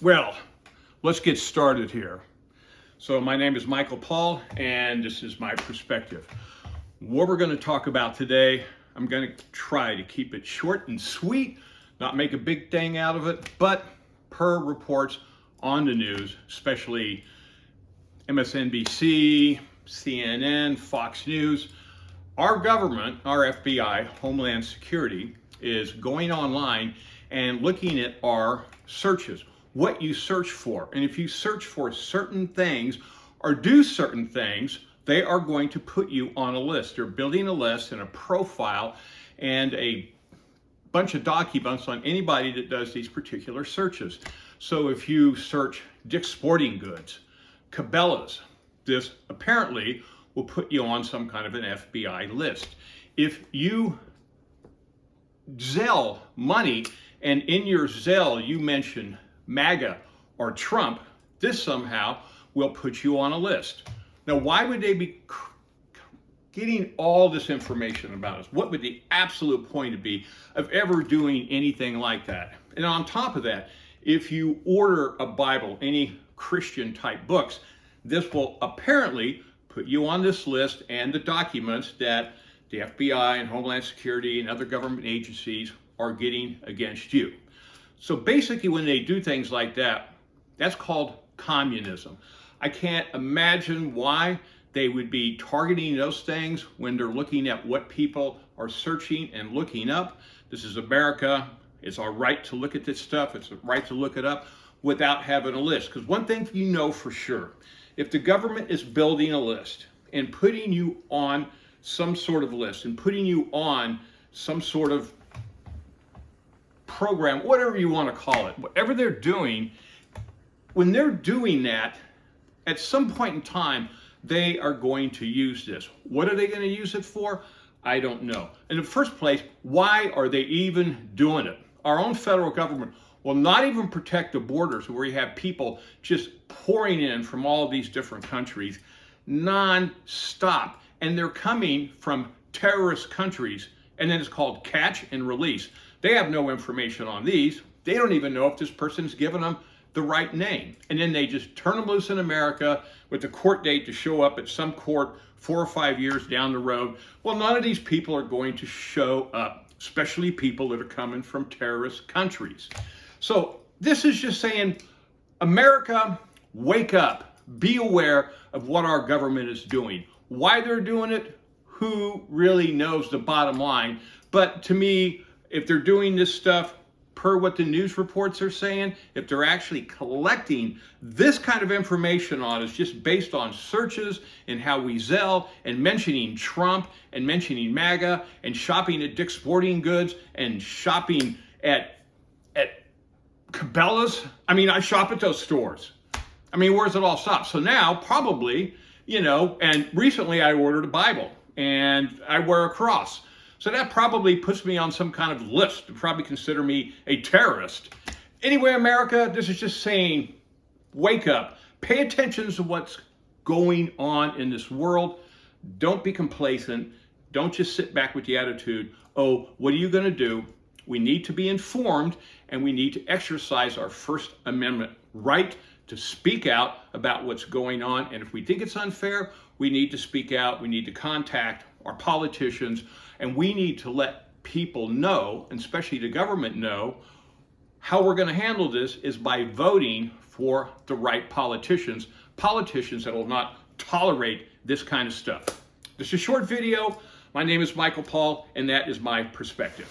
Well, let's get started here. So my name is Michael Paul, and this is my perspective. What we're going to talk about today, I'm going to try to keep it short and sweet, not make a big thing out of it, but per reports on the news, especially MSNBC, CNN, Fox News, our government, our FBI, Homeland Security, is going online and looking at our searches, what you search for. And if you search for certain things or do certain things, they are going to put you on a list. They're building a list and a profile and a bunch of documents on anybody that does these particular searches. So if you search Dick's Sporting Goods, Cabela's, this apparently will put you on some kind of an FBI list. If you Zelle money and in your Zelle you mention MAGA or Trump, this somehow will put you on a list. Now, why would they be getting all this information about us? What would the absolute point be of ever doing anything like that? And on top of that, if you order a Bible, any Christian type books, this will apparently put you on this list and the documents that the FBI and Homeland Security and other government agencies are getting against you. So basically when they do things like that, that's called communism. I can't imagine why they would be targeting those things when they're looking at what people are searching and looking up. This is America. It's our right to look at this stuff. It's a right to look it up without having a list. Because one thing you know for sure, if the government is building a list and putting you on some sort of list and putting you on some sort of program, whatever you want to call it, whatever they're doing, when they're doing that, at some point in time, they are going to use this. What are they going to use it for? I don't know. In the first place, why are they even doing it? Our own federal government will not even protect the borders where you have people just pouring in from all of these different countries non-stop. And they're coming from terrorist countries, and then it's called catch and release. They have no information on these. They don't even know if this person's given them the right name. And then they just turn them loose in America with the court date to show up at some court 4 or 5 years down the road. Well, none of these people are going to show up, especially people that are coming from terrorist countries. So this is just saying, America, wake up. Be aware of what our government is doing. Why they're doing it, who really knows the bottom line? But to me, if they're doing this stuff per what the news reports are saying, if they're actually collecting this kind of information on us just based on searches and how we Zelle and mentioning Trump and mentioning MAGA and shopping at Dick's Sporting Goods and shopping at Cabela's, I mean, I shop at those stores. I mean, where's it all stop? So now probably, and recently I ordered a Bible and I wear a cross. So that probably puts me on some kind of list to probably consider me a terrorist. Anyway, America, this is just saying, wake up. Pay attention to what's going on in this world. Don't be complacent. Don't just sit back with the attitude, oh, what are you going to do? We need to be informed, and we need to exercise our First Amendment right to speak out about what's going on. And if we think it's unfair, we need to speak out. We need to contact our politicians, and we need to let people know, and especially the government know, how we're going to handle this is by voting for the right politicians that will not tolerate this kind of stuff. This is a short video. My name is Michael Paul, and that is my perspective.